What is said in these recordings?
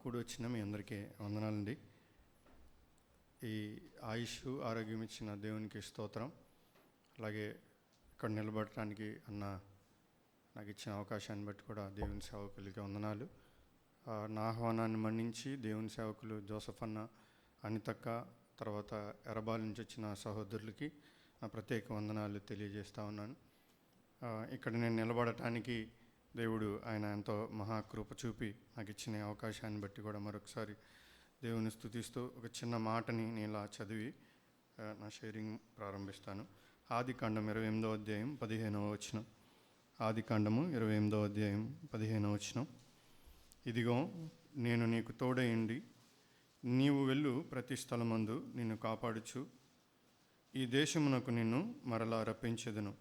కూడి వచ్చిన మీ అందరికీ వందనాలండి. ఈ ఆయుష్ ఆరోగ్యం ఇచ్చిన దేవునికి స్తోత్రం. అలాగే ఇక్కడ నిలబడటానికి నాకు ఇచ్చిన అవకాశాన్ని బట్టి కూడా దేవుని సేవకులకి వందనాలు. నా ఆహ్వానాన్ని మన్నించి దేవుని సేవకులు జోసఫ్ అన్న, అనితక్క, తర్వాత ఎర్రబాల్ నుంచి వచ్చిన సహోదరులకి నా ప్రత్యేక వందనాలు తెలియజేస్తూ ఉన్నాను. ఇక్కడ నేను నిలబడటానికి దేవుడు ఆయన ఎంతో మహాకృప చూపి నాకు ఇచ్చిన అవకాశాన్ని బట్టి కూడా మరొకసారి దేవుని స్తుతిస్తూ ఒక చిన్న మాటని నేను ఇలా చదివి నా షేరింగ్ ప్రారంభిస్తాను. ఆదికాండం 28వ అధ్యాయం 15వ వచనం. ఆదికాండము 28వ అధ్యాయం 15వ వచనం. ఇదిగో నేను నీకు తోడయుండి నీవు వెళ్ళు ప్రతి స్థలమందు నిన్ను కాపాడుచు ఈ దేశమునకు నిన్ను మరలా రప్పించెదను.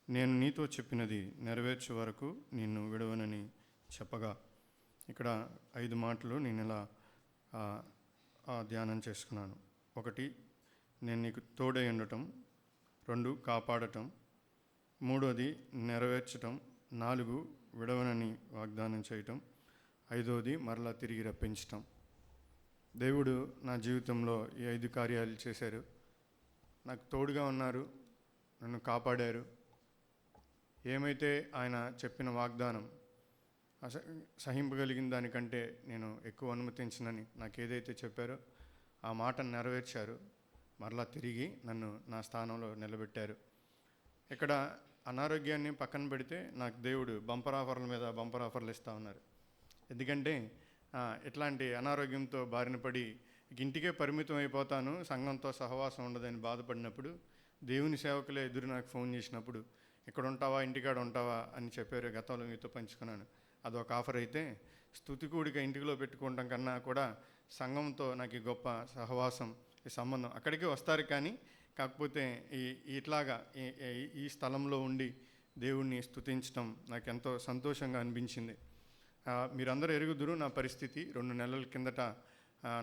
నేను నీతో చెప్పినది నెరవేర్చే వరకు నిన్ను విడవనని చెప్పగా, ఇక్కడ 5 మాటలు నేను ఇలా ధ్యానం చేసుకున్నాను. 1, నేను నీకు తోడై ఉండటం. 2, కాపాడటం. 3, నెరవేర్చటం. 4, విడవనని వాగ్దానం చేయటం. 5, మరలా తిరిగి రప్పించటం. దేవుడు నా జీవితంలో ఈ 5 కార్యాలు చేశారు. నాకు తోడుగా ఉన్నారు, నన్ను కాపాడారు. ఏమైతే ఆయన చెప్పిన వాగ్దానం సహింపగలిగిన దానికంటే నేను ఎక్కువ అనుమతించనని నాకు ఏదైతే చెప్పారో ఆ మాటను నెరవేర్చారు. మరలా తిరిగి నన్ను నా స్థానంలో నిలబెట్టారు. ఇక్కడ అనారోగ్యాన్ని పక్కన పెడితే నాకు దేవుడు బంపర్ ఆఫర్ల మీద బంపర్ ఆఫర్లు ఇస్తూ ఉన్నారు. ఎందుకంటే ఇట్లాంటి అనారోగ్యంతో బారిన పడి ఇంటికే పరిమితం అయిపోతాను, సంఘంతో సహవాసం ఉండదని బాధపడినప్పుడు దేవుని సేవకులే ఎదురు నాకు ఫోన్ చేసినప్పుడు, ఇక్కడ ఉంటావా, ఇంటికాడ ఉంటావా అని చెప్పారు. గతంలో మీతో పంచుకున్నాను. అదొక ఆఫర్ అయితే, స్తుతి కూడిక ఇంటిలో పెట్టుకోవడం కన్నా కూడా సంఘంతో నాకు ఈ గొప్ప సహవాసం, ఈ సంబంధం. అక్కడికి వస్తారు కానీ కాకపోతే ఇట్లాగా ఈ స్థలంలో ఉండి దేవుణ్ణి స్తుతించడం నాకు ఎంతో సంతోషంగా అనిపించింది. మీరందరూ ఎరుగుదురు నా పరిస్థితి. 2 నెలల కిందట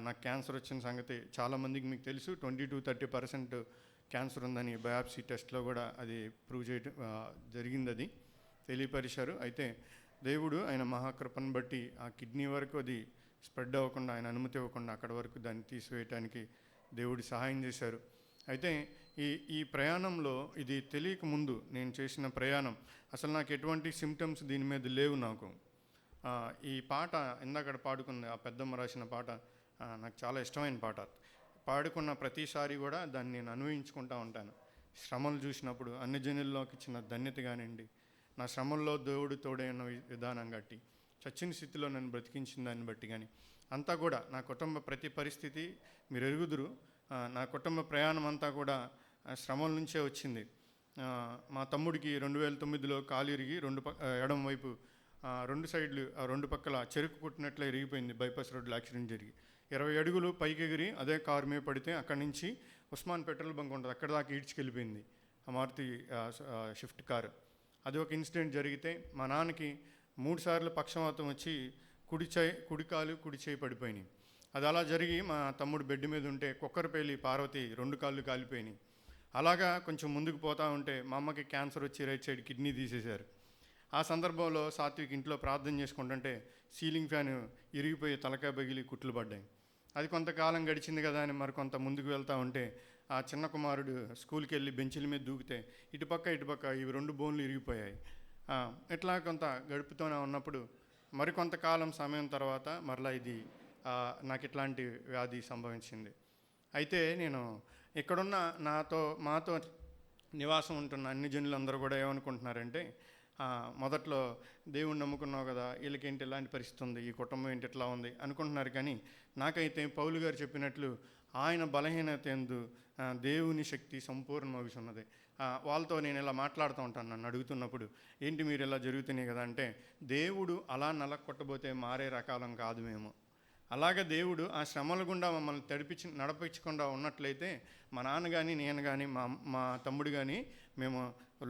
నాకు క్యాన్సర్ వచ్చిన సంగతి చాలామందికి మీకు తెలుసు. 20-30% క్యాన్సర్ ఉందని బయాప్సీ టెస్ట్లో కూడా అది ప్రూవ్ చేయడం జరిగింది. అది తెలియపరిచారు. అయితే దేవుడు ఆయన మహాకృపను బట్టి ఆ కిడ్నీ వరకు అది స్ప్రెడ్ అవ్వకుండా, ఆయన అనుమతి ఇవ్వకుండా అక్కడ వరకు దాన్ని తీసివేయటానికి దేవుడు సహాయం చేశారు. అయితే ఈ ప్రయాణంలో ఇది తెలియక ముందు నేను చేసిన ప్రయాణం, అసలు నాకు ఎటువంటి సిమ్టమ్స్ దీని మీద లేవు. నాకు ఈ పాట ఇందాక పాడుకున్న ఆ పెద్దమ్మ రాసిన పాట నాకు చాలా ఇష్టమైన పాట. పాడుకున్న ప్రతిసారి కూడా దాన్ని నేను అన్వయించుకుంటూ ఉంటాను. శ్రమలు చూసినప్పుడు అన్ని జనుల్లోకి ఇచ్చిన ధన్యత కానివ్వండి, నా శ్రమల్లో దేవుడు తోడైన విధానం బట్టి, చచ్చిన స్థితిలో నన్ను బ్రతికించిన దాన్ని బట్టి కానీ అంతా కూడా నా కుటుంబ ప్రతి పరిస్థితి మీరు ఎరుగుదురు. నా కుటుంబ ప్రయాణం అంతా కూడా శ్రమల నుంచే వచ్చింది. మా తమ్ముడికి 2009లో కాలు ఇరిగి ఎడమ వైపు 2 సైడ్లు 2 పక్కల చెరుకు కుట్టినట్లే ఇరిగిపోయింది. బైపాస్ రోడ్లో యాక్సిడెంట్ జరిగి 20 అడుగులు పైకి ఎగిరి అదే కారు మీద పడితే అక్కడి నుంచి ఉస్మాన్ పెట్రోల్ బంక్ ఉంటుంది, అక్కడ దాకా ఈడ్చుకెళ్ళిపోయింది ఆ మారుతి షిఫ్ట్ కారు. అది ఒక ఇన్సిడెంట్ జరిగితే మా నాన్నకి 3 సార్లు పక్షవాతం వచ్చి కుడి కాలు కుడి చేయి పడిపోయినాయి. అది అలా జరిగి మా తమ్ముడు బెడ్ మీద ఉంటే కుక్కరపల్లి పార్వతి 2 కాళ్ళు కాలిపోయినాయి. అలాగా కొంచెం ముందుకు పోతూ ఉంటే మా అమ్మకి క్యాన్సర్ వచ్చి రైట్ సైడ్ కిడ్నీ తీసేశారు. ఆ సందర్భంలో సాత్విక్ ఇంట్లో ప్రార్థన చేసుకుంటుంటే సీలింగ్ ఫ్యాన్ ఇరిగిపోయి తలకాయ పగిలి కుట్లు పడ్డాయి. అది కొంతకాలం గడిచింది కదా అని మరికొంత ముందుకు వెళ్తూ ఉంటే ఆ చిన్న కుమారుడు స్కూల్కి వెళ్ళి బెంచుల మీద దూకితే ఇటుపక్క ఇవి 2 బోన్లు ఇరిగిపోయాయి. ఇట్లా కొంత గడుపుతూనే ఉన్నప్పుడు మరికొంతకాలం సమయం తర్వాత మరలా ఇది నాకు ఇట్లాంటి వ్యాధి సంభవించింది. అయితే నేను ఇక్కడున్న మాతో నివాసం ఉంటున్న అన్ని జనులందరూ కూడా ఏమనుకుంటున్నారంటే, మొదట్లో దేవుణ్ణి నమ్ముకున్నావు కదా, వీళ్ళకేంటి ఇలాంటి పరిస్థితి ఉంది, ఈ కుటుంబం ఏంటి ఇట్లా ఉంది అనుకుంటున్నారు. కానీ నాకైతే పౌలు గారు చెప్పినట్లు ఆయన బలహీనత యందు దేవుని శక్తి సంపూర్ణమవుతున్నది. వాళ్ళతో నేను ఇలా మాట్లాడుతూ ఉంటాను. నన్ను అడుగుతున్నప్పుడు ఏంటి మీరు ఇలా జరుగుతున్నాయి కదా అంటే, దేవుడు అలా నలక్కొట్టబోతే మారే రకాలం కాదు మేము. అలాగే దేవుడు ఆ శ్రమల గుండా మమ్మల్ని నడిపించకుండా ఉన్నట్లయితే మా నాన్న కానీ నేను కానీ మా తమ్ముడు కానీ మేము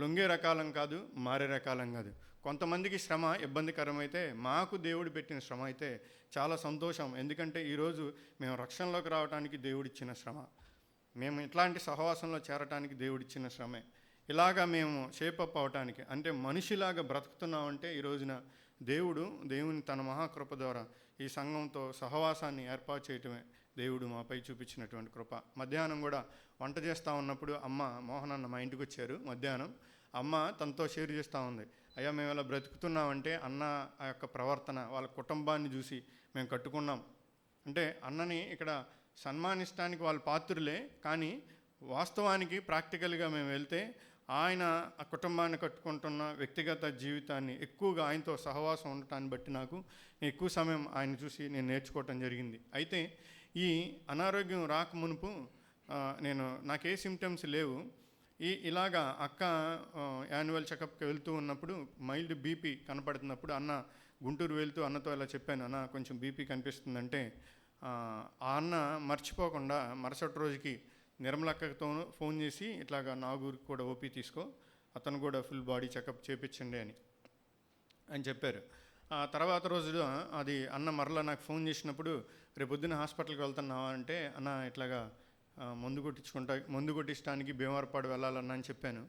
లొంగే రకాలం కాదు, మారే రకాలం కాదు. కొంతమందికి శ్రమ ఇబ్బందికరమైతే మాకు దేవుడు పెట్టిన శ్రమ అయితే చాలా సంతోషం. ఎందుకంటే ఈరోజు మేము రక్షణలోకి రావడానికి దేవుడిచ్చిన శ్రమ, మేము ఇట్లాంటి సహవాసంలో చేరటానికి దేవుడిచ్చిన శ్రమే. ఇలాగా మేము షేపప్ అవటానికి అంటే మనిషిలాగా బ్రతుకుతున్నామంటే ఈ రోజున దేవుని తన మహాకృప ద్వారా ఈ సంఘంతో సహవాసాన్ని ఏర్పాటు చేయటమే దేవుడు మాపై చూపించినటువంటి కృప. మధ్యాహ్నం కూడా వంట చేస్తూ ఉన్నప్పుడు అమ్మ మోహనన్న మా ఇంటికి వచ్చారు. మధ్యాహ్నం అమ్మ తనతో షేర్ చేస్తూ ఉంది, అయ్యా మేము ఇలా బ్రతుకుతున్నామంటే అన్న ఆ యొక్క ప్రవర్తన, వాళ్ళ కుటుంబాన్ని చూసి మేము కట్టుకున్నాం అంటే అన్నని ఇక్కడ సన్మానిస్తానికి వాళ్ళ పాత్రులే, కానీ వాస్తవానికి ప్రాక్టికల్గా మేము వెళ్తే ఆయన ఆ కుటుంబాన్ని కట్టుకుంటున్న వ్యక్తిగత జీవితాన్ని ఎక్కువగా ఆయనతో సహవాసం ఉండటాన్ని బట్టి నాకు ఎక్కువ సమయం ఆయన చూసి నేను నేర్చుకోవటం జరిగింది. అయితే ఈ అనారోగ్యం రాక మునుపు నాకే సిమ్టమ్స్ లేవు. ఇలాగా అక్క యాన్యువల్ చెకప్కి వెళ్తూ ఉన్నప్పుడు మైల్డ్ బీపీ కనపడుతున్నప్పుడు అన్న గుంటూరు వెళ్తూ అన్నతో ఇలా చెప్పాను, అన్న కొంచెం బీపీ కనిపిస్తుందంటే ఆ అన్న మర్చిపోకుండా మరుసటి రోజుకి నిర్మలక్కతో ఫోన్ చేసి ఇట్లాగా నాగూరికి కూడా ఓపీ తీసుకో, అతను కూడా ఫుల్ బాడీ చెకప్ చేయించండి అని చెప్పారు. ఆ తర్వాత రోజు అది అన్న మరలా నాకు ఫోన్ చేసినప్పుడు రేపు పొద్దున్న హాస్పిటల్కి వెళ్తున్నావా అంటే, అన్న ఇట్లాగా మందు కొట్టించడానికి భీమవరపాడు వెళ్ళాలన్నా అని చెప్పాను.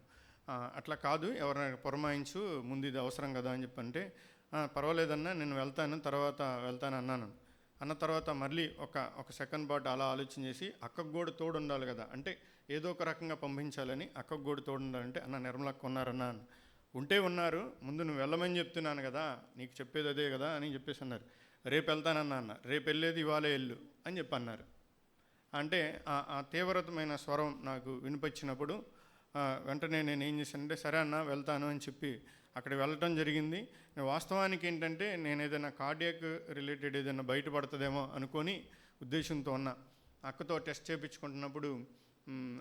అట్లా కాదు, ఎవరైనా పురమాయించు, ముందు ఇది అవసరం కదా అని చెప్పంటే, పర్వాలేదన్నా నేను వెళ్తాను అన్నాను. అన్న తర్వాత మళ్ళీ ఒక సెకండ్ పాటు అలా ఆలోచన చేసి అక్కకు కూడా తోడు ఉండాలి కదా, అంటే ఏదో ఒక రకంగా పంపించాలని అక్కకు కూడా తోడు ఉండాలంటే, అన్న నిర్మలక్క ఉన్నారన్నా, ఉంటే ఉన్నారు, ముందు నువ్వు వెళ్ళమని చెప్తున్నాను కదా, నీకు చెప్పేది అదే కదా అని చెప్పేసి అన్నారు. రేపు వెళ్తానన్నా అన్న, రేపు వెళ్ళేది ఇవాళే వెళ్ళు అని చెప్పి అన్నారు. అంటే ఆ తీవ్రతమైన స్వరం నాకు వినిపించినప్పుడు వెంటనే నేను ఏం చేశానంటే, సరే అన్న వెళ్తాను అని చెప్పి అక్కడ వెళ్ళటం జరిగింది. వాస్తవానికి ఏంటంటే నేను ఏదైనా కార్డియాక్ రిలేటెడ్ ఏదైనా బయటపడుతుందేమో అనుకొని ఉద్దేశంతో ఉన్నా. అక్కతో టెస్ట్ చేయించుకుంటున్నప్పుడు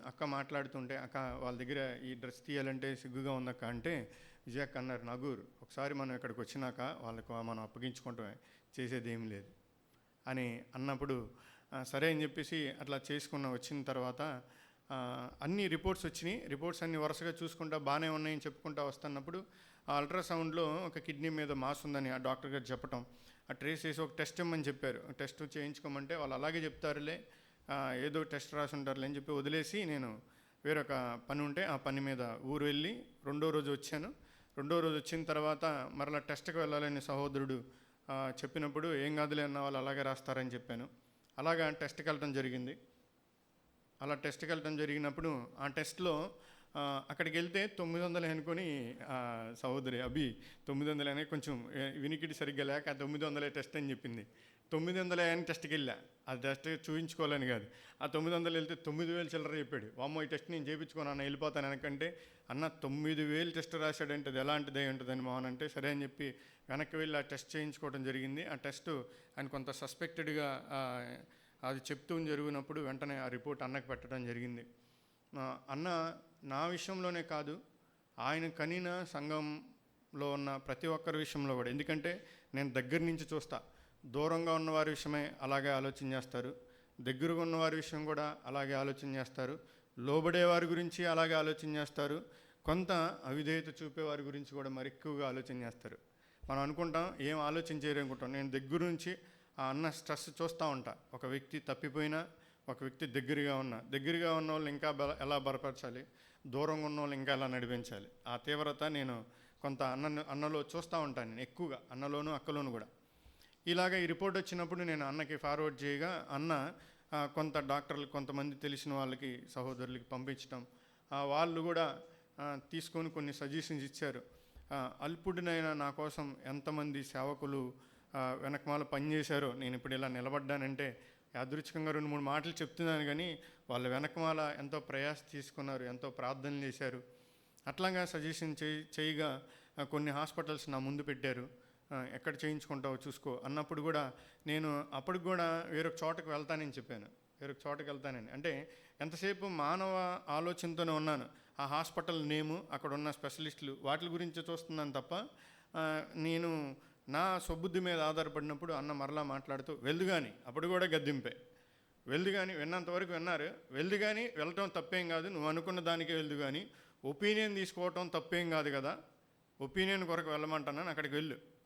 అక్క మాట్లాడుతుంటే, అక్క వాళ్ళ దగ్గర ఈ డ్రెస్ తీయాలంటే సిగ్గుగా ఉందక్క అంటే, విజయక్క అన్నారు, నగూరు ఒకసారి మనం ఇక్కడికి వచ్చినాక వాళ్ళకు మనం అప్పగించుకుంటామే, చేసేది ఏం లేదు అని అన్నప్పుడు సరే అని చెప్పేసి అట్లా వచ్చిన తర్వాత అన్ని రిపోర్ట్స్ వచ్చినాయి. రిపోర్ట్స్ అన్ని వరుసగా చూసుకుంటా బాగానే ఉన్నాయని చెప్పుకుంటా వస్తున్నప్పుడు ఆ అల్ట్రాసౌండ్లో ఒక కిడ్నీ మీద మాస్ ఉందని ఆ డాక్టర్ గారు చెప్పటం, ఆ ట్రేస్ చేసి ఒక టెస్ట్ ఇమ్మని చెప్పారు. టెస్ట్ చేయించుకోమంటే వాళ్ళు అలాగే చెప్తారులే, ఏదో టెస్ట్ రాసి ఉంటారులే అని చెప్పి వదిలేసి నేను వేరొక పని ఉంటే ఆ పని మీద ఊరు వెళ్ళి రెండో రోజు వచ్చాను. రెండో రోజు వచ్చిన తర్వాత మరలా టెస్ట్కి వెళ్ళాలని సహోదరుడు చెప్పినప్పుడు ఏం కాదులే అన్న, వాళ్ళు అలాగే రాస్తారని చెప్పాను. అలాగా టెస్ట్కి వెళ్ళటం జరిగింది. అలా టెస్ట్కి వెళ్ళటం జరిగినప్పుడు ఆ టెస్ట్లో అక్కడికి వెళ్తే 900 అనుకొని సహోదరి అభి 900 అని కొంచెం వినికిడి సరిగ్గా లేక 900 టెస్ట్ అని చెప్పింది. 900 అని టెస్ట్కి వెళ్ళా, అది టెస్ట్ చూపించుకోవాలని కాదు. ఆ 900 వెళ్తే 9000 చిల్లర చెప్పాడు. వామ్మో ఈ టెస్ట్ నేను చేయించుకోను అన్న, వెళ్ళిపోతాను వెనకంటే, అన్న 9000 టెస్ట్ రాశాడంటే అది ఎలాంటిది ఉంటుందని మోహన్ అంటే, సరే అని చెప్పి వెనక్కి వెళ్ళి ఆ టెస్ట్ చేయించుకోవడం జరిగింది. ఆ టెస్ట్ ఆయన కొంత సస్పెక్టెడ్గా అది చెప్తూ జరిగినప్పుడు వెంటనే ఆ రిపోర్ట్ అన్నకు పెట్టడం జరిగింది. అన్న నా విషయంలోనే కాదు, ఆయన కనిన సంఘంలో ఉన్న ప్రతి ఒక్కరి విషయంలో కూడా, ఎందుకంటే నేను దగ్గర నుంచి చూస్తా, దూరంగా ఉన్నవారి విషయమే అలాగే ఆలోచన చేస్తారు, దగ్గరగా ఉన్నవారి విషయం కూడా అలాగే ఆలోచన చేస్తారు, లోబడే వారి గురించి అలాగే ఆలోచన చేస్తారు, కొంత అవిధేయత చూపేవారి గురించి కూడా మరి ఎక్కువగా ఆలోచన చేస్తారు. మనం అనుకుంటాం ఏం ఆలోచన చేయరనుకుంటాం. నేను దగ్గర నుంచి ఆ అన్న స్ట్రెస్ చూస్తూ ఉంటా. ఒక వ్యక్తి తప్పిపోయినా, ఒక వ్యక్తి దగ్గరగా ఉన్న వాళ్ళు ఇంకా ఎలా బలపరచాలి, దూరంగా ఉన్న వాళ్ళు ఇంకా ఎలా నడిపించాలి, ఆ తీవ్రత నేను కొంత అన్నలో చూస్తూ ఉంటాను. నేను ఎక్కువగా అన్నలోను అక్కలోను కూడా. ఇలాగ ఈ రిపోర్ట్ వచ్చినప్పుడు నేను అన్నకి ఫార్వర్డ్ చేయగా అన్న కొంత డాక్టర్లు కొంతమంది తెలిసిన వాళ్ళకి సహోదరులకి పంపించడం, వాళ్ళు కూడా తీసుకొని కొన్ని సజెషన్స్ ఇచ్చారు. అల్పుడినైనా నా కోసం ఎంతమంది సేవకులు వెనకమాల పనిచేశారో నేను ఇప్పుడు ఇలా నిలబడ్డానంటే, యాదృచ్ఛికంగా 2-3 మాటలు చెప్తున్నాను కానీ వాళ్ళ వెనకమాల ఎంతో ప్రయాస తీసుకున్నారు, ఎంతో ప్రార్థనలు చేశారు. అట్లాగా సజెషన్ చేయగా కొన్ని హాస్పిటల్స్ నా ముందు పెట్టారు. ఎక్కడ చేయించుకుంటావో చూసుకో అన్నప్పుడు కూడా నేను అప్పటికి కూడా వేరొక చోటకు వెళ్తానని చెప్పాను. వేరొక చోటకి వెళ్తానని అంటే ఎంతసేపు మానవ ఆలోచనతోనే ఉన్నాను. ఆ హాస్పిటల్ నేము, అక్కడ ఉన్న స్పెషలిస్టులు, వాటి గురించి చూస్తున్నాను తప్ప నేను నా స్వబుద్ధి మీద ఆధారపడినప్పుడు అన్న మరలా మాట్లాడుతూ వెళ్దు కానీ, అప్పుడు కూడా గద్దింపే, వెళ్దు కానీ, విన్నంతవరకు విన్నారు, వెళ్దు కానీ వెళ్ళటం తప్పేం కాదు, నువ్వు అనుకున్న దానికే వెళ్దు కానీ ఒపీనియన్ తీసుకోవటం తప్పేం కాదు కదా, ఒపీనియన్ కొరకు వెళ్ళమంటున్నాను,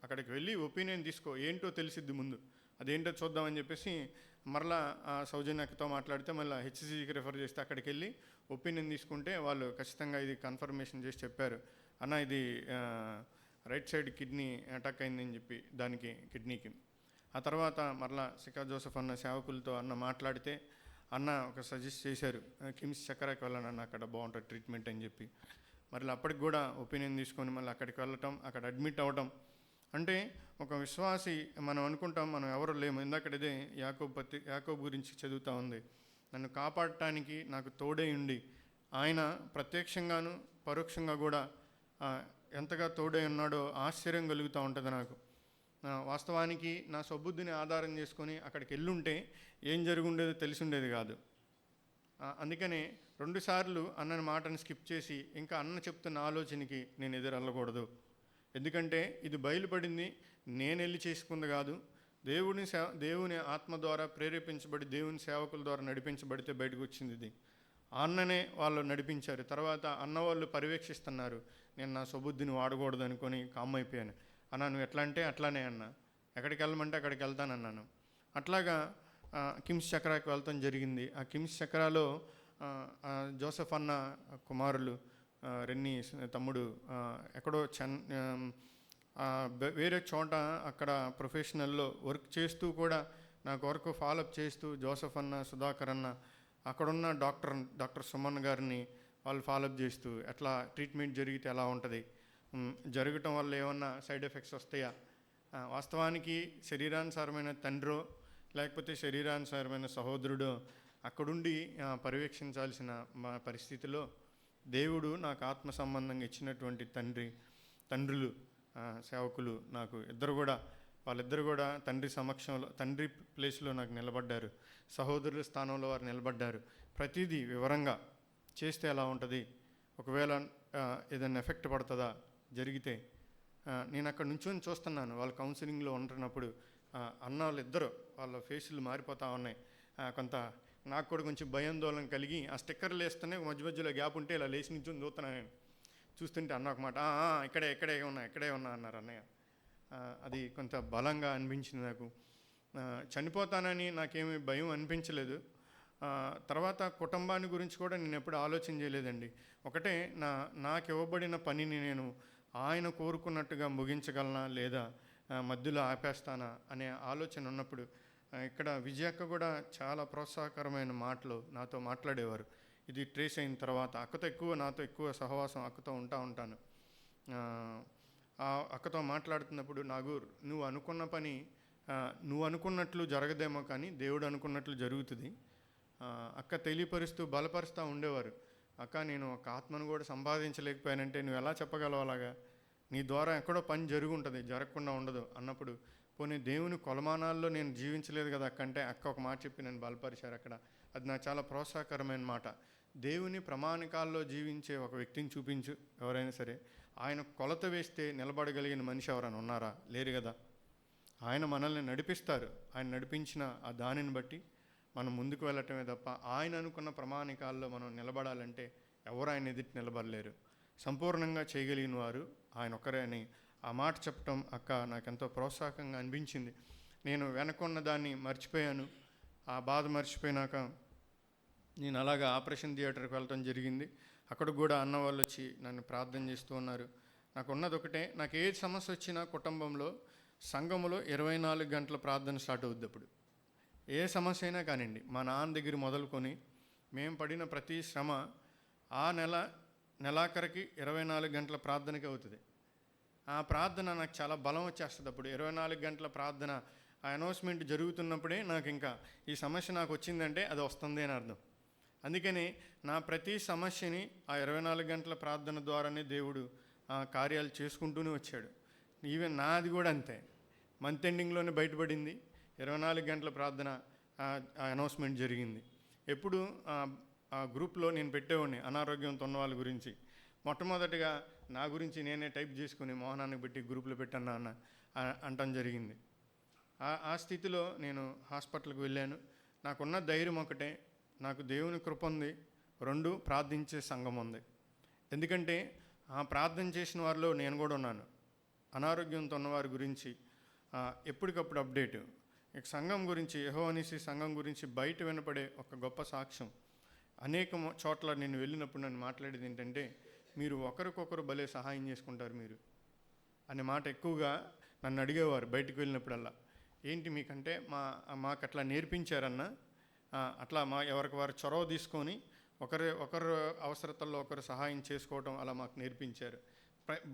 అక్కడికి వెళ్ళి ఒపీనియన్ తీసుకో, ఏంటో తెలిసిద్ది ముందు, అదేంటో చూద్దామని చెప్పేసి మరలా సౌజన్యతో మాట్లాడితే మళ్ళీ హెచ్సిసికి రిఫర్ చేస్తే అక్కడికి వెళ్ళి ఒపీనియన్ తీసుకుంటే వాళ్ళు ఖచ్చితంగా ఇది కన్ఫర్మేషన్ చేసి చెప్పారు, అన్న ఇది రైట్ సైడ్ కిడ్నీ అటాక్ అయిందని చెప్పి దానికి కిడ్నీకి. ఆ తర్వాత మరలా సికా జోసెఫ్ అన్న సేవకులతో అన్న మాట్లాడితే అన్న ఒక సజెస్ట్ చేశారు, కిమ్స్ చక్రాకి వెళ్ళాను అక్కడ బాగుంటుంది ట్రీట్మెంట్ అని చెప్పి. మరలా అప్పటికి కూడా ఒపీనియన్ తీసుకొని మళ్ళీ అక్కడికి వెళ్ళటం, అక్కడ అడ్మిట్ అవ్వటం. అంటే ఒక విశ్వాసి మనం అనుకుంటాం మనం ఎవరు లేము. ఇందాకటిదే యాకోబు గురించి చదువుతూ ఉంది, నన్ను కాపాడటానికి నాకు తోడై ఉండి ఆయన ప్రత్యక్షంగాను పరోక్షంగా కూడా ఎంతగా తోడై ఉన్నాడో ఆశ్చర్యం కలుగుతూ ఉంటుంది నాకు. వాస్తవానికి నా సొబుద్ధిని ఆధారం చేసుకొని అక్కడికి వెళ్ళుంటే ఏం జరుగుండేదో తెలిసి ఉండేది కాదు. అందుకనే 2 సార్లు అన్నని మాటను స్కిప్ చేసి ఇంకా అన్న చెప్తున్న ఆలోచనకి నేను ఎదురెళ్ళకూడదు. ఎందుకంటే ఇది బయలుపడింది నేను వెళ్ళి చేసుకుంది కాదు, దేవుని ఆత్మ ద్వారా ప్రేరేపించబడి దేవుని సేవకుల ద్వారా నడిపించబడితే బయటకు వచ్చింది ఇది. అన్ననే వాళ్ళు నడిపించారు. తర్వాత అన్న వాళ్ళు పర్యవేక్షిస్తున్నారు. నేను నా సొబుద్ధిని వాడకూడదు అనుకొని కామ్ అయిపోయాను. అన్న నువ్వు ఎట్లా అంటే అట్లానే అన్న, ఎక్కడికి వెళ్ళమంటే అక్కడికి వెళ్తానన్నాను. అట్లాగా కిమ్స్ చక్రాకి వెళ్తాం జరిగింది. ఆ కిమ్స్ చక్రాలో జోసెఫ్ అన్న కుమారులు రెన్నీ తమ్ముడు ఎక్కడో వేరే చోట అక్కడ ప్రొఫెషనల్లో వర్క్ చేస్తూ కూడా నాకు వర్క్ ఫాలోఅప్ చేస్తూ జోసెఫ్ అన్న, సుధాకర్ అన్న, అక్కడున్న డాక్టర్ సుమన్ గారిని వాళ్ళు ఫాలోఅప్ చేస్తూ ఎట్లా ట్రీట్మెంట్ జరిగితే ఎలా ఉంటుంది, జరగటం వల్ల ఏమన్నా సైడ్ ఎఫెక్ట్స్ వస్తాయా, వాస్తవానికి శరీరానుసారమైన తండ్రో లేకపోతే శరీరానుసారమైన సహోదరుడో అక్కడుండి పర్యవేక్షించాల్సిన మా పరిస్థితిలో దేవుడు నాకు ఆత్మ సంబంధంగా ఇచ్చినటువంటి తండ్రులు సేవకులు నాకు వాళ్ళిద్దరు కూడా తండ్రి సమక్షంలో, తండ్రి ప్లేస్లో నాకు నిలబడ్డారు. సహోదరుల స్థానంలో వారు నిలబడ్డారు. ప్రతిదీ వివరంగా చేస్తే ఎలా ఉంటుంది, ఒకవేళ ఏదైనా ఎఫెక్ట్ పడుతుందా జరిగితే. నేను అక్కడ నుంచొని చూస్తున్నాను వాళ్ళు కౌన్సిలింగ్లో ఉంటున్నప్పుడు అన్న వాళ్ళిద్దరూ వాళ్ళ ఫేసులు మారిపోతూ ఉన్నాయి. కొంత నాకు కూడా కొంచెం భయాందోళన కలిగి ఆ స్టిక్కర్లు వేస్తూనే మధ్యలో గ్యాప్ ఉంటే ఇలా లేచి నుంచొని చూస్తున్నాను. నేను చూస్తుంటే అన్న ఒక మాట, ఇక్కడే ఉన్నా అన్నారు అన్నయ్య. అది కొంత బలంగా అనిపించింది నాకు. చనిపోతానని నాకేమీ భయం అనిపించలేదు. తర్వాత కుటుంబాన్ని గురించి కూడా నేను ఎప్పుడు ఆలోచన చేయలేదండి. ఒకటే నాకు ఇవ్వబడిన పనిని నేను ఆయన కోరుకున్నట్టుగా ముగించగలనా లేదా మధ్యలో ఆపేస్తానా అనే ఆలోచన ఉన్నప్పుడు ఇక్కడ విజయక్క కూడా చాలా ప్రోత్సాహకరమైన మాటలు నాతో మాట్లాడేవారు. ఇది ట్రేస్ అయిన తర్వాత నాతో ఎక్కువ సహవాసం అక్కతో ఉంటాను. ఆ అక్కతో మాట్లాడుతున్నప్పుడు నాగూర్, నువ్వు అనుకున్న పని నువ్వు అనుకున్నట్లు జరగదేమో కానీ దేవుడు అనుకున్నట్లు జరుగుతుంది. అక్క తెలియపరుస్తూ బలపరుస్తూ ఉండేవారు. అక్క నేను ఒక ఆత్మను కూడా సంపాదించలేకపోయానంటే నువ్వు ఎలా చెప్పగలవు అలాగా, నీ ద్వారా ఎక్కడో పని జరుగుంటుంది, జరగకుండా ఉండదు అన్నప్పుడు, పోనీ దేవుని కొలమానాల్లో నేను జీవించలేదు కదా అక్క అంటే అక్క ఒక మాట చెప్పి నన్ను బలపరిచారు అక్కడ. అది నాకు చాలా ప్రోత్సాహకరమైన మాట. దేవుని ప్రమాణికాల్లో జీవించే ఒక వ్యక్తిని చూపించు ఎవరైనా సరే, ఆయన కొలత వేస్తే నిలబడగలిగిన మనిషి ఎవరైనా ఉన్నారా? లేరు కదా. ఆయన మనల్ని నడిపిస్తారు. ఆయన నడిపించిన ఆ దానిని బట్టి మనం ముందుకు వెళ్ళటమే తప్ప ఆయన అనుకున్న ప్రమాణికాల్లో మనం నిలబడాలంటే ఎవరు ఆయన ఎదుటి నిలబడలేరు. సంపూర్ణంగా చేయగలిగిన వారు ఆయన ఒక్కరే అని ఆ మాట చెప్పటం అక్క నాకెంతో ప్రోత్సాహకంగా అనిపించింది. నేను వెనకున్న దాన్ని మర్చిపోయాను. ఆ బాధ మర్చిపోయినాక నేను అలాగా ఆపరేషన్ థియేటర్కి వెళ్ళటం జరిగింది. అక్కడ కూడా అన్న వాళ్ళు వచ్చి నన్ను ప్రార్థన చేస్తూ ఉన్నారు. నాకు ఉన్నది ఒకటే, నాకు ఏ సమస్య వచ్చినా కుటుంబంలో సంఘములో 24 గంటల ప్రార్థన స్టార్ట్ అవుద్ది. అప్పుడు ఏ సమస్య అయినా కానివ్వండి, మా నాన్న దగ్గర మొదలుకొని మేము పడిన ప్రతి శ్రమ ఆ నెలాఖరికి 24 గంటల ప్రార్థనకి అవుతుంది. ఆ ప్రార్థన నాకు చాలా బలం వచ్చేస్తుంది. అప్పుడు 24 గంటల ప్రార్థన ఆ అనౌన్స్మెంట్ జరుగుతున్నప్పుడే నాకు ఇంకా ఈ సమస్య నాకు వచ్చిందంటే అది వస్తుంది అని అర్థం. అందుకని నా ప్రతి సమస్యని ఆ 24 గంటల ప్రార్థన ద్వారానే దేవుడు కార్యాలు చేసుకుంటూనే వచ్చాడు. ఈవెన్ నాది కూడా అంతే. మంత్ ఎండింగ్లోనే బయటపడింది. 24 గంటల ప్రార్థన అనౌన్స్మెంట్ జరిగింది. ఎప్పుడు ఆ గ్రూప్లో నేను పెట్టేవాడిని అనారోగ్యంతో ఉన్న వాళ్ళ గురించి. మొట్టమొదటిగా నా గురించి నేనే టైప్ చేసుకుని మోహనానికి పెట్టి గ్రూప్లో పెట్టాను అన్న అంటం జరిగింది. ఆ స్థితిలో నేను హాస్పిటల్కి వెళ్ళాను. నాకున్న ధైర్యం ఒకటే, నాకు దేవుని కృప ఉంది, 2 ప్రార్థించే సంఘం ఉంది. ఎందుకంటే ఆ ప్రార్థన చేసిన వారిలో నేను కూడా ఉన్నాను. అనారోగ్యంతో ఉన్నవారి గురించి ఎప్పటికప్పుడు అప్డేటు, ఇక సంఘం గురించి, యెహోవా నీసీ సంఘం గురించి బయట వినపడే ఒక గొప్ప సాక్ష్యం. అనేక చోట్ల నేను వెళ్ళినప్పుడు నన్ను మాట్లాడేది ఏంటంటే, మీరు ఒకరికొకరు భలే సహాయం చేసుకుంటారు మీరు అనే మాట ఎక్కువగా నన్ను అడిగేవారు బయటకు వెళ్ళినప్పుడల్లా. ఏంటి మీకంటే మాకు అట్లా నేర్పించారన్న, అట్లా ఎవరికి వారు చొరవ తీసుకొని ఒకరు అవసరతల్లో ఒకరు సహాయం చేసుకోవడం అలా మాకు నేర్పించారు.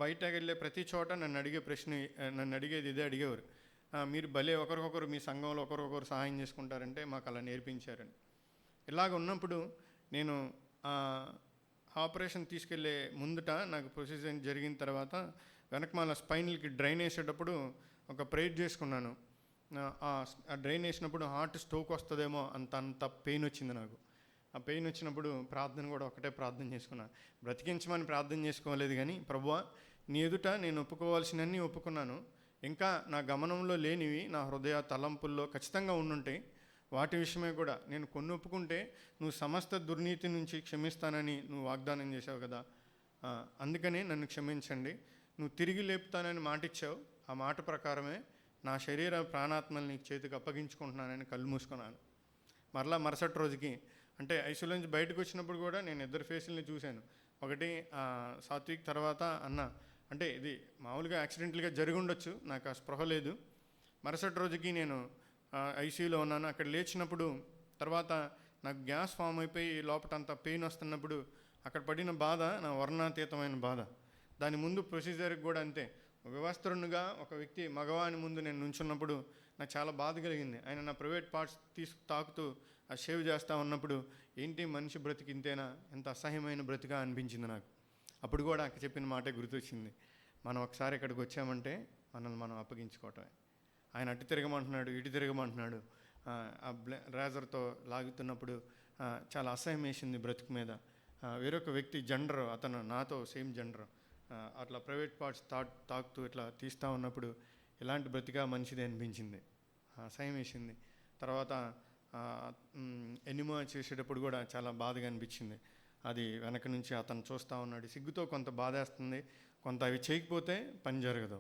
బయటకు వెళ్ళే ప్రతి చోట నన్ను అడిగేది ఇదే అడిగేవారు, మీరు భలే ఒకరికొకరు మీ సంఘంలో ఒకరికొకరు సహాయం చేసుకుంటారంటే మాకు అలా నేర్పించారని. ఇలాగ ఉన్నప్పుడు నేను ఆపరేషన్ తీసుకెళ్లే ముందుట నాకు ప్రొసీజర్ జరిగిన తర్వాత వెనకమాల స్పైనల్కి డ్రైన్ వేసేటప్పుడు ఒక ప్రేయర్ చేసుకున్నాను. ఆ డ్రైన్ వేసినప్పుడు హార్ట్ స్ట్రోక్ వస్తుందేమో అంత పెయిన్ వచ్చింది నాకు. ఆ పెయిన్ వచ్చినప్పుడు ప్రార్థన కూడా ఒకటే ప్రార్థన చేసుకున్నాను. బ్రతికించమని ప్రార్థన చేసుకోలేదు కానీ, ప్రభువా నీ ఎదుట నేను ఒప్పుకోవాల్సినవన్నీ ఒప్పుకున్నాను, ఇంకా నా గమనంలో లేనివి నా హృదయ తలంపుల్లో ఖచ్చితంగా ఉండుంటాయి, వాటి విషయమే కూడా నేను కొన్ని ఒప్పుకుంటే నువ్వు సమస్త దుర్నీతి నుంచి క్షమిస్తానని నువ్వు వాగ్దానం చేసావు కదా, అందుకని నన్ను క్షమించండి, నువ్వు తిరిగి లేపుతానని మాట ఇచ్చావు, ఆ మాట ప్రకారమే నా శరీర ప్రాణాత్మల్ని నీకు చేతికి అప్పగించుకుంటున్నానని కళ్ళు మూసుకున్నాను. మరుసటి రోజుకి అంటే ఐసీయూలో నుంచి బయటకు వచ్చినప్పుడు కూడా నేను ఇద్దరు ఫేసుల్ని చూశాను. ఒకటి సాత్విక్, తర్వాత అన్న. అంటే ఇది మామూలుగా యాక్సిడెంటల్గా జరిగి ఉండొచ్చు, నాకు ఆ స్పృహ లేదు. మరుసటి రోజుకి నేను ఐసీయూలో ఉన్నాను. అక్కడ లేచినప్పుడు తర్వాత నాకు గ్యాస్ ఫామ్ అయిపోయి లోపటంతా పెయిన్ వస్తున్నప్పుడు అక్కడ పడిన బాధ నా వర్ణాతీతమైన బాధ. దాని ముందు ప్రొసీజర్కి కూడా అంతే. వివస్త్రునిగా ఒక వ్యక్తి మగవాని ముందు నేను నుంచున్నప్పుడు నాకు చాలా బాధ కలిగింది. ఆయన నా ప్రైవేట్ పార్ట్స్ తాకుతూ ఆ షేవ్ చేస్తూ ఉన్నప్పుడు ఏంటి మనిషి బ్రతికి ఇంతేనా, ఎంత అసహ్యమైన బ్రతిగా అనిపించింది నాకు. అప్పుడు కూడా అక్క చెప్పిన మాటే గుర్తొచ్చింది, మనం ఒకసారి ఇక్కడికి వచ్చామంటే మనల్ని మనం అప్పగించుకోవటమే. ఆయన అటు తిరగమంటున్నాడు, ఇటు తిరగమంటున్నాడు, ఆ రేజర్తో లాగుతున్నప్పుడు చాలా అసహ్యం వేసింది బ్రతుకు మీద. వేరొక వ్యక్తి జెండర్, అతను నాతో సేమ్ జెండర్, అట్లా ప్రైవేట్ పార్ట్స్ తాకుతూ ఇట్లా తీస్తూ ఉన్నప్పుడు ఇలాంటి బ్రతిగా మంచిది అనిపించింది, అసహ్యం వేసింది. తర్వాత ఎనిమో చేసేటప్పుడు కూడా చాలా బాధగా అనిపించింది. అది వెనక నుంచి అతను చూస్తూ ఉన్నాడు, సిగ్గుతో కొంత బాధేస్తుంది, కొంత అవి చేయకపోతే పని జరగదు.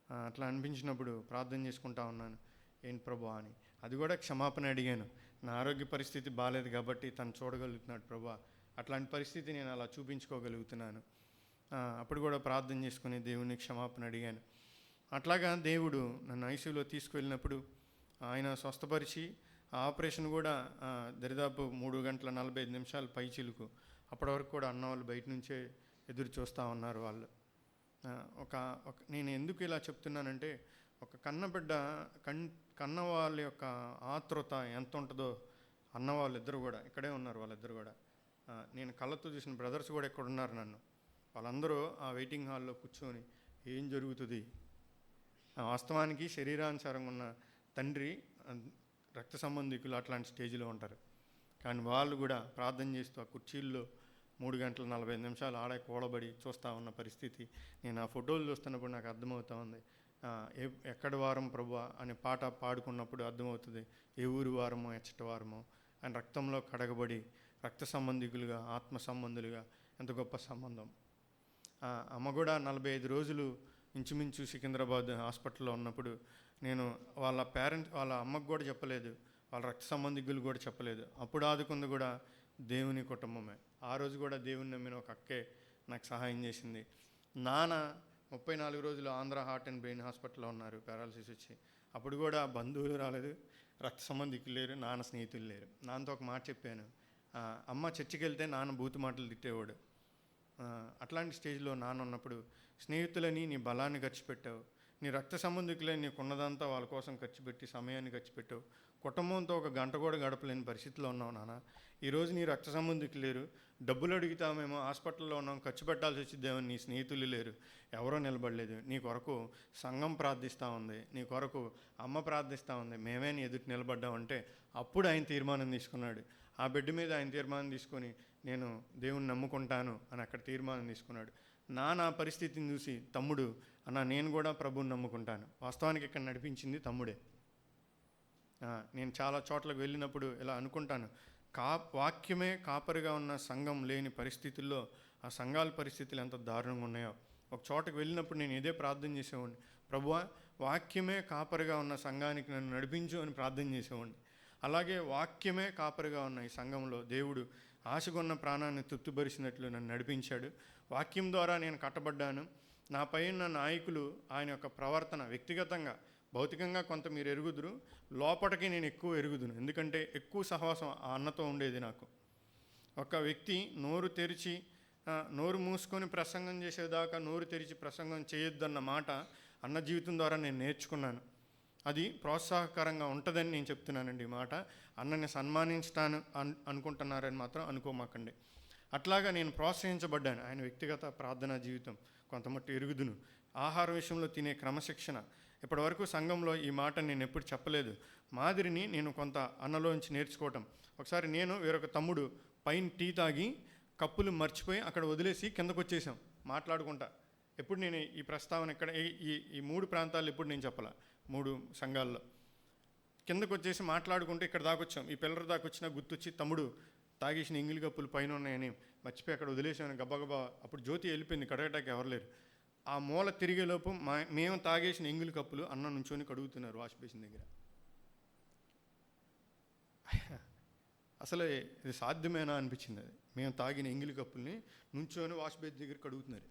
అట్లా అనిపించినప్పుడు ప్రార్థన చేసుకుంటా ఉన్నాను, ఏంటి ప్రభువా అని. అది కూడా క్షమాపణ అడిగాను. నా ఆరోగ్య పరిస్థితి బాగాలేదు కాబట్టి తను చూడగలుగుతున్నాడు ప్రభువా, అట్లాంటి పరిస్థితి నేను అలా చూపించుకోగలుగుతున్నాను. అప్పుడు కూడా ప్రార్థన చేసుకుని దేవుని క్షమాపణ అడిగాను. అట్లాగా దేవుడు నన్ను ఐసీయూలో తీసుకువెళ్ళినప్పుడు ఆయన స్వస్థపరిచి ఆపరేషన్ కూడా దరిదాపు 3 గంటల 45 నిమిషాలు పైచిలుకు. అప్పటి వరకు కూడా అన్నవాళ్ళు బయట నుంచే ఎదురు చూస్తూ ఉన్నారు వాళ్ళు. నేను ఎందుకు ఇలా చెప్తున్నానంటే, ఒక కన్నబిడ్డ కన్న వాళ్ళ యొక్క ఆతృత ఎంత ఉంటుందో అన్నవాళ్ళు ఇద్దరు కూడా ఇక్కడే ఉన్నారు. వాళ్ళిద్దరు కూడా నేను కళ్ళతో చూసిన బ్రదర్స్ కూడా ఇక్కడ ఉన్నారు. వాళ్ళందరూ ఆ వెయిటింగ్ హాల్లో కూర్చొని ఏం జరుగుతుంది, వాస్తవానికి శరీరానుసారంగా ఉన్న తండ్రి రక్త సంబంధికులు అట్లాంటి స్టేజ్లో ఉంటారు, కానీ వాళ్ళు కూడా ప్రార్థన చేస్తూ ఆ కుర్చీల్లో 3 గంటల 45 నిమిషాలు ఆడే కూడబడి చూస్తూ ఉన్న పరిస్థితి నేను ఆ ఫోటోలు చూస్తున్నప్పుడు నాకు అర్థమవుతూ ఉంది. ఎక్కడి వారం ప్రభువా అనే పాట పాడుకున్నప్పుడు అర్థమవుతుంది ఏ ఊరి వారమో ఎచ్చటి వారమో. ఆయన రక్తంలో కడగబడి రక్త సంబంధికులుగా ఆత్మ సంబంధులుగా ఎంత గొప్ప సంబంధం. అమ్మ కూడా 45 రోజులు ఇంచుమించు సికింద్రాబాద్ హాస్పిటల్లో ఉన్నప్పుడు నేను వాళ్ళ అమ్మకు కూడా చెప్పలేదు, వాళ్ళ రక్త సంబంధికులు కూడా చెప్పలేదు. అప్పుడు ఆదుకుంది కూడా దేవుని కుటుంబమే. ఆ రోజు కూడా దేవుని నమ్మిన ఒక అక్కే నాకు సహాయం చేసింది. నాన్న 34 రోజులు ఆంధ్ర హార్ట్ అండ్ బ్రెయిన్ హాస్పిటల్లో ఉన్నారు, పారాలసిస్ వచ్చి. అప్పుడు కూడా బంధువులు రాలేదు, రక్త సంబంధికులు లేరు, నాన్న స్నేహితులు లేరు. నాన్నతో ఒక మాట చెప్పాను, అమ్మ చర్చికి వెళ్తే నాన్న బూతు మాటలు తిట్టేవాడు. అట్లాంటి స్టేజ్లో నాన్న ఉన్నప్పుడు స్నేహితులని నీ బలాన్ని ఖర్చు పెట్టావు, నీ రక్త సంబంధికులని నీకున్నదంతా వాళ్ళ కోసం ఖర్చు పెట్టి సమయాన్ని ఖర్చు పెట్టావు, కుటుంబంతో ఒక గంట కూడా గడపలేని పరిస్థితిలో ఉన్నావు నాన్న. ఈరోజు నీ రక్త సంబంధికులు లేరు, డబ్బులు అడుగుతామేమో, హాస్పిటల్లో ఉన్నాం, ఖర్చు పెట్టాల్సి వచ్చిద్దేమో, నీ స్నేహితులు లేరు, ఎవరో నిలబడలేదు. నీ కొరకు సంఘం ప్రార్థిస్తూ ఉంది, నీ కొరకు అమ్మ ప్రార్థిస్తూ ఉంది, మేమే నీ ఎదుటి నిలబడ్డామంటే అప్పుడు ఆయన తీర్మానం తీసుకున్నాడు. ఆ బెడ్ మీద ఆయన తీర్మానం తీసుకొని నేను దేవుని నమ్ముకుంటాను అని అక్కడ తీర్మానం తీసుకున్నాడు. నా పరిస్థితిని చూసి తమ్ముడు అన్న నేను కూడా ప్రభువుని నమ్ముకుంటాను. వాస్తవానికి ఇక్కడ నడిపించింది తమ్ముడే. నేను చాలా చోట్లకు వెళ్ళినప్పుడు ఇలా అనుకుంటాను, వాక్యమే కాపరిగా ఉన్న సంఘం లేని పరిస్థితుల్లో ఆ సంఘాల పరిస్థితులు ఎంత దారుణంగా ఉన్నాయో. ఒక చోటకు వెళ్ళినప్పుడు నేను ఇదే ప్రార్థన చేసేవాడిని, ప్రభువా వాక్యమే కాపరిగా ఉన్న సంఘానికి నన్ను నడిపించు అని ప్రార్థన చేసేవాడిని. అలాగే వాక్యమే కాపరిగా ఉన్న ఈ సంఘంలో దేవుడు ఆశగొన్న ప్రాణాన్ని తృప్తిపరిచినట్లు నన్ను నడిపించాడు. వాక్యం ద్వారా నేను కట్టబడ్డాను. నా పైన నాయకులు ఆయన యొక్క ప్రవర్తన వ్యక్తిగతంగా భౌతికంగా కొంత మీరు ఎరుగుదురు, లోపటికి నేను ఎక్కువ ఎరుగుదును. ఎందుకంటే ఎక్కువ సహవాసం ఆ అన్నతో ఉండేది నాకు. ఒక వ్యక్తి నోరు మూసుకొని ప్రసంగం చేసేదాకా నోరు తెరిచి ప్రసంగం చేయొద్దన్న మాట అన్న జీవితం ద్వారా నేను నేర్చుకున్నాను. అది ప్రోత్సాహకరంగా ఉంటుందని నేను చెప్తున్నానండి. ఈ మాట అన్నని సన్మానించుతాను అనుకుంటున్నారని మాత్రం అనుకోమాకండి. అట్లాగా నేను ప్రోత్సహించబడ్డాను. ఆయన వ్యక్తిగత ప్రార్థనా జీవితం కొంతమట్టు ఎరుగుదును. ఆహార విషయంలో తినే క్రమశిక్షణ, ఇప్పటివరకు సంఘంలో ఈ మాట నేను ఎప్పుడు చెప్పలేదు. మాదిరిని నేను కొంత అన్నలోంచి నేర్చుకోవటం. ఒకసారి నేను వేరొక తమ్ముడు పైన టీ తాగి కప్పులు మర్చిపోయి అక్కడ వదిలేసి కిందకు వచ్చేసాం మాట్లాడుకుంటా. ఎప్పుడు నేను ఈ ప్రస్తావన ఇక్కడ ఈ 3 ప్రాంతాల్లో ఎప్పుడు నేను చెప్పాల. 3 సంఘాల్లో కిందకు వచ్చేసి మాట్లాడుకుంటూ ఇక్కడ దాకొచ్చాం. ఈ పిల్లల దాకా వచ్చినా గుర్తొచ్చి తమ్ముడు తాగేసిన ఎంగిలి కప్పులు పైన ఉన్నాయని మర్చిపోయి అక్కడ వదిలేసాను గబగబా. అప్పుడు జ్యోతి వెళ్ళిపోయింది, కడగటానికి ఎవరు లేరు. ఆ మూల తిరిగేలోపు మేము తాగేసిన ఎంగిలి కప్పులు అన్న నుంచొని కడుగుతున్నారు వాష్ బేసిన్ దగ్గర. అసలు ఇది సాధ్యమేనా అనిపించింది. అది మేము తాగిన ఎంగిలి కప్పుల్ని నుంచొని వాష్ బేసిన్ దగ్గర కడుగుతున్నారు.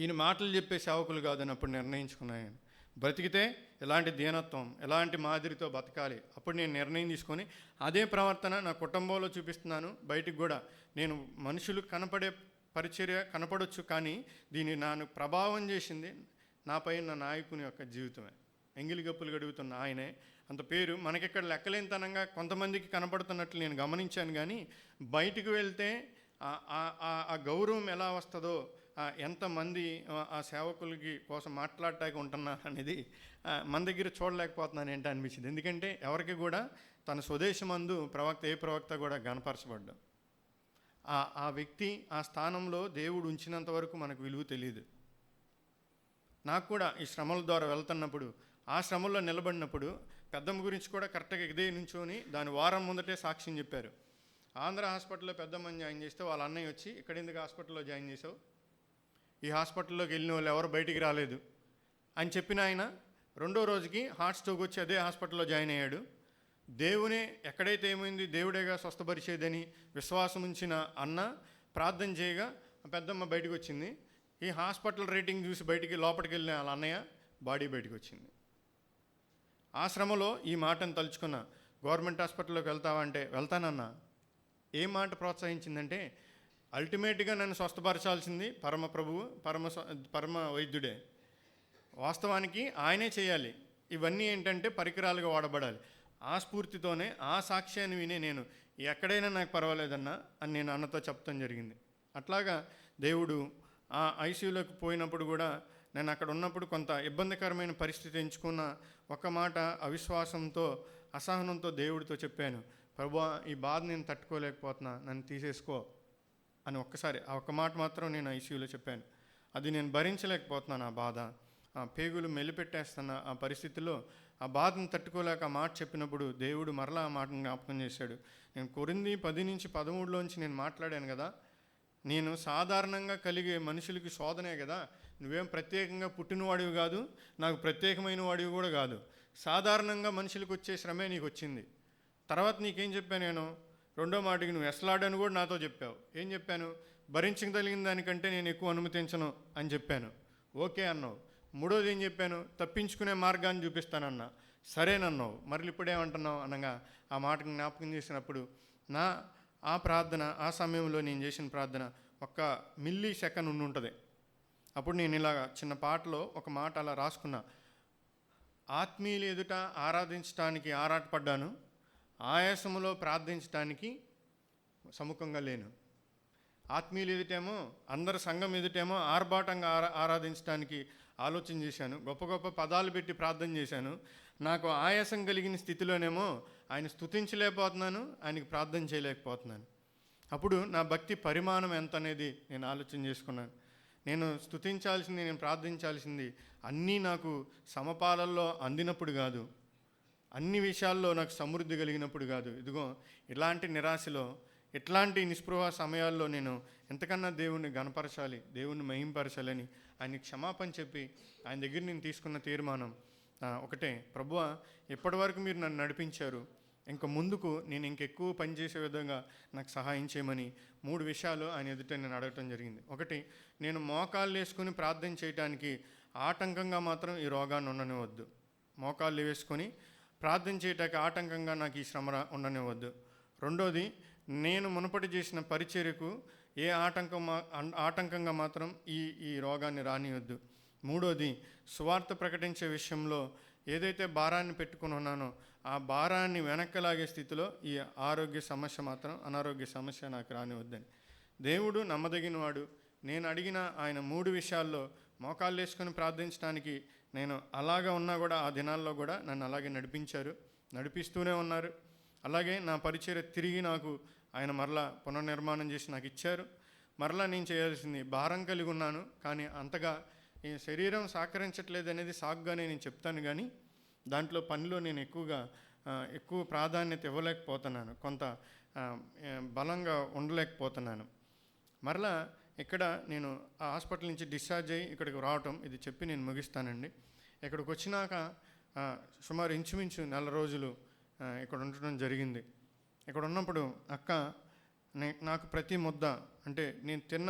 ఈయన మాటలు చెప్పే సేవకులు కాదని అప్పుడు నిర్ణయించుకున్నాను. బ్రతికితే ఎలాంటి దీనత్వం, ఎలాంటి మాదిరితో బతకాలి. అప్పుడు నేను నిర్ణయం తీసుకొని అదే ప్రవర్తన నా కుటుంబంలో చూపిస్తున్నాను. బయటికి కూడా నేను మనుషులు కనపడే పరిచర్య కనపడవచ్చు, కానీ దీన్ని నాను ప్రభావం చేసింది నాపై నా నాయకుని యొక్క జీవితమే. ఎంగిలి గప్పులు గడుగుతున్న ఆయనే అంత పేరు మనకిక్కడ లెక్కలేనితనంగా కొంతమందికి కనపడుతున్నట్లు నేను గమనించాను. కానీ బయటికి వెళ్తే ఆ గౌరవం ఎలా వస్తుందో, ఎంతమంది ఆ సేవకులకి కోసం మాట్లాడటానికి ఉంటున్నా అనేది మన దగ్గర చూడలేకపోతున్నాను ఏంటో అనిపించింది. ఎందుకంటే ఎవరికి కూడా తన స్వదేశమందు ఏ ప్రవక్త కూడా గనపరచబడ్డా ఆ వ్యక్తి ఆ స్థానంలో దేవుడు ఉంచినంత వరకు మనకు విలువ తెలియదు. నాకు కూడా ఈ శ్రమల ద్వారా వెళ్తున్నప్పుడు, ఆ శ్రమల్లో నిలబడినప్పుడు పెద్దమ్మ గురించి కూడా కరెక్ట్గా ఇదే నుంచొని దాని వారం ముందటే సాక్ష్యం చెప్పారు. ఆంధ్ర హాస్పిటల్లో పెద్దమ్మని జాయిన్ చేస్తే వాళ్ళ అన్నయ్య వచ్చి, ఇక్కడ ఎందుకు హాస్పిటల్లో జాయిన్ చేసావు, ఈ హాస్పిటల్లోకి వెళ్ళిన వాళ్ళు ఎవరు బయటికి రాలేదు అని చెప్పిన ఆయన 2వ రోజుకి హార్ట్ స్ట్రోక్ వచ్చి అదే హాస్పిటల్లో జాయిన్ అయ్యాడు. దేవునే ఎక్కడైతే ఏమైంది దేవుడేగా స్వస్థపరిచేదని విశ్వాసం ఉంచిన అన్న ప్రార్థన చేయగా పెద్దమ్మ బయటకు వచ్చింది. ఈ హాస్పిటల్ రేటింగ్ చూసి లోపలికి వెళ్ళిన వాళ్ళ అన్నయ్య బాడీ బయటకు వచ్చింది. ఆ శ్రమలో ఈ మాటను తలుచుకున్న, గవర్నమెంట్ హాస్పిటల్లోకి వెళ్తావంటే వెళ్తానన్నా. ఏ మాట ప్రోత్సహించిందంటే, అల్టిమేట్గా నన్ను స్వస్థపరచాల్సింది పరమ ప్రభువు, పరమ వైద్యుడే. వాస్తవానికి ఆయనే చేయాలి. ఇవన్నీ ఏంటంటే పరికరాలుగా వాడబడాలి. ఆ స్ఫూర్తితోనే ఆ సాక్ష్యాన్ని వినే నేను ఎక్కడైనా నాకు పర్వాలేదన్నా అని నేను అన్నతో చెప్తాం జరిగింది. అట్లాగా దేవుడు ఆ ఐసీయూలోకి పోయినప్పుడు కూడా నేను అక్కడ ఉన్నప్పుడు కొంత ఇబ్బందికరమైన పరిస్థితి ఎంచుకున్న ఒక మాట అవిశ్వాసంతో, అసహనంతో దేవుడితో చెప్పాను, ప్రభువా ఈ బాధ నేను తట్టుకోలేకపోతున్నా, నన్ను తీసేసుకో అని ఒక్కసారి ఆ ఒక్క మాట మాత్రం నేను ఐసీయూలో చెప్పాను. అది నేను భరించలేకపోతున్నాను. ఆ బాధ, ఆ పేగులు మెలిపెట్టేస్తున్న ఆ పరిస్థితిలో ఆ బాధను తట్టుకోలేక ఆ మాట చెప్పినప్పుడు దేవుడు మరలా ఆ మాటను జ్ఞాపకం చేశాడు. నేను కొరింథీ 10:13 నేను మాట్లాడాను కదా, నేను సాధారణంగా కలిగే మనుషులకి శోధనే కదా, నువ్వేం ప్రత్యేకంగా పుట్టినవాడివి కాదు, నాకు ప్రత్యేకమైన వాడివి కూడా కాదు, సాధారణంగా మనుషులకు వచ్చే శ్రమే నీకు వచ్చింది. తర్వాత నీకేం చెప్పాను నేను, 2వ మాటకి నువ్వు ఎస్లాడని కూడా నాతో చెప్పావు. ఏం చెప్పాను, భరించగలిగిన దానికంటే నేను ఎక్కువ అనుమతించను అని చెప్పాను. ఓకే అన్నావు. 3వది ఏం చెప్పాను, తప్పించుకునే మార్గాన్ని చూపిస్తానన్నా. సరేనన్నావు. మరి ఇప్పుడేమంటున్నావు అనగా ఆ మాటకు జ్ఞాపకం చేసినప్పుడు ఆ ప్రార్థన, ఆ సమయంలో నేను చేసిన ప్రార్థన 1 మిల్లీ సెకండ్ ఉంటుంది. అప్పుడు నేను ఇలాగా చిన్న పాటలో ఒక మాట అలా రాసుకున్నా, ఆత్మీయులు ఎదుట ఆరాధించడానికి ఆరాటపడ్డాను, ఆయాసములో ప్రార్థించడానికి సముఖంగా లేను. ఆత్మీయులు ఎదుటేమో, అందరు సంఘం ఎదుటేమో ఆర్భాటంగా ఆరాధించడానికి ఆలోచన చేశాను, గొప్ప గొప్ప పదాలు పెట్టి ప్రార్థన చేశాను. నాకు ఆయాసం కలిగిన స్థితిలోనేమో ఆయన స్తుతించలేకపోతున్నాను, ఆయనకి ప్రార్థన చేయలేకపోతున్నాను. అప్పుడు నా భక్తి పరిమాణం ఎంత అనేది నేను ఆలోచన చేసుకున్నాను. నేను స్తుతించాల్సింది, నేను ప్రార్థించాల్సింది అన్నీ నాకు సమపాలల్లో అందినప్పుడు కాదు, అన్ని విషయాల్లో నాకు సమృద్ధి కలిగినప్పుడు కాదు. ఇదిగో ఇలాంటి నిరాశలో, ఇట్లాంటి నిస్పృహ సమయాల్లో నేను ఎంతకన్నా దేవుణ్ణి గణపరచాలి, దేవుణ్ణి మహింపరచాలని ఆయనకి క్షమాపణ చెప్పి ఆయన దగ్గర నేను తీసుకున్న తీర్మానం ఒకటే, ప్రభువా ఇప్పటి వరకు మీరు నన్ను నడిపించారు, ఇంక ముందుకు నేను ఇంకెక్కువ పనిచేసే విధంగా నాకు సహాయం చేయమని 3 విషయాలు ఆయన ఎదుట నేను అడగటం జరిగింది. ఒకటి, నేను మోకాళ్ళు వేసుకుని ప్రార్థన చేయడానికి ఆటంకంగా మాత్రం ఈ రోగాన్ని ఉండనివ్వద్దు. మోకాళ్ళు వేసుకొని ప్రార్థన చేయటానికి ఆటంకంగా నాకు ఈ శ్రమ ఉండనివ్వద్దు. రెండోది, నేను మునుపటి చేసిన పరిచర్యకు ఏ ఆటంకంగా మాత్రం ఈ రోగాన్ని రానియొద్దు. మూడోది, సువార్త ప్రకటించే విషయంలో ఏదైతే భారాన్ని పెట్టుకుని ఉన్నానో ఆ భారాన్ని వెనక్కి లాగే స్థితిలో ఈ అనారోగ్య సమస్య నాకు రానివద్దని. దేవుడు నమ్మదగినవాడు. నేను అడిగిన ఆయన 3 విషయాల్లో మోకాళ్ళు వేసుకొని ప్రార్థించడానికి నేను అలాగా ఉన్నా కూడా ఆ దినాల్లో కూడా నన్ను అలాగే నడిపిస్తూనే ఉన్నారు. అలాగే నా పరిచర్య తిరిగి నాకు ఆయన మరలా పునర్నిర్మాణం చేసి నాకు ఇచ్చారు. మరలా నేను చేయాల్సింది భారం కలిగి ఉన్నాను, కానీ అంతగా ఈ శరీరం సహకరించట్లేదు అనేది సాకుగానే నేను చెప్తాను, కానీ దాంట్లో పనిలో నేను ఎక్కువ ప్రాధాన్యత ఇవ్వలేకపోతున్నాను, కొంత బలంగా ఉండలేకపోతున్నాను. మరలా ఇక్కడ నేను ఆ హాస్పిటల్ నుంచి డిశ్చార్జ్ అయ్యి ఇక్కడికి రావటం, ఇది చెప్పి నేను ముగిస్తానండి. ఇక్కడికి వచ్చినాక సుమారు ఇంచుమించు 1 రోజులు ఇక్కడ ఉండటం జరిగింది. ఇక్కడ ఉన్నప్పుడు అక్క నాకు ప్రతి ముద్ద, అంటే నేను తిన్న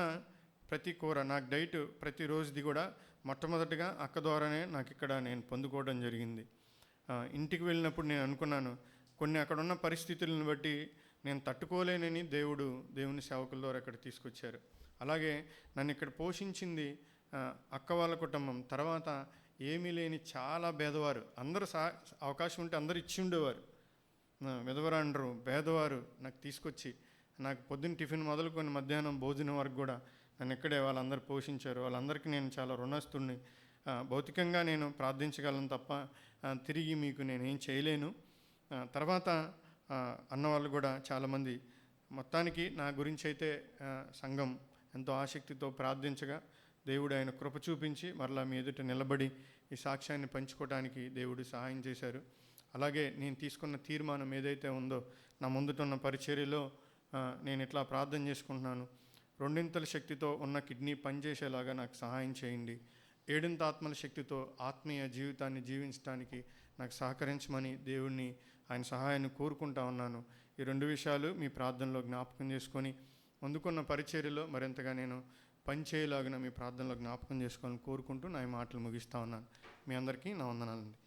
ప్రతి కూర, నాకు డైట్ ప్రతిరోజుది కూడా మొట్టమొదటిగా అక్క ద్వారానే నాకు ఇక్కడ నేను పొందుకోవడం జరిగింది. ఇంటికి వెళ్ళినప్పుడు నేను అనుకున్నాను, కొన్ని అక్కడ ఉన్న పరిస్థితులను బట్టి నేను తట్టుకోలేనని దేవుని సేవకుల ద్వారా ఇక్కడ తీసుకొచ్చారు. అలాగే నన్ను ఇక్కడ పోషించింది అక్క వాళ్ళ కుటుంబం. తర్వాత ఏమీ లేని చాలా పేదవారు, అందరూ అవకాశం ఉంటే అందరూ ఇచ్చి ఉండేవారు. విధవరాండ్రు పేదవారు నాకు తీసుకొచ్చి నాకు పొద్దున్న టిఫిన్ మొదలుకొని మధ్యాహ్నం భోజనం వరకు కూడా నన్ను ఇక్కడే వాళ్ళందరూ పోషించారు. వాళ్ళందరికీ నేను చాలా రుణస్తుడిని. భౌతికంగా నేను ప్రార్థించగలను తప్ప తిరిగి మీకు నేనేం చేయలేను. తర్వాత అన్నవాళ్ళు కూడా చాలామంది, మొత్తానికి నా గురించి అయితే సంఘం ఎంతో ఆసక్తితో ప్రార్థించగా దేవుడు ఆయన కృప చూపించి మరలా మీ ఎదుట నిలబడి ఈ సాక్ష్యాన్ని పంచుకోవడానికి దేవుడు సహాయం చేశారు. అలాగే నేను తీసుకున్న తీర్మానం ఏదైతే ఉందో, నా ముందుటున్న పరిచర్యలో నేను ఇట్లా ప్రార్థన చేసుకుంటున్నాను, 2 శక్తితో ఉన్న కిడ్నీ పనిచేసేలాగా నాకు సహాయం చేయండి. 7 ఆత్మల శక్తితో ఆత్మీయ జీవితాన్ని జీవించడానికి నాకు సహకరించమని దేవుణ్ణి ఆయన సహాయాన్ని కోరుకుంటా ఉన్నాను. ఈ 2 విషయాలు మీ ప్రార్థనలో జ్ఞాపకం చేసుకొని ముందుకున్న పరిచర్యలో మరింతగా నేను పనిచేయలాగిన మీ ప్రార్థనలో జ్ఞాపకం చేసుకోవాలని కోరుకుంటూ నా ఈ మాటలు ముగిస్తూ ఉన్నాను. మీ అందరికీ నా వందనాలండి.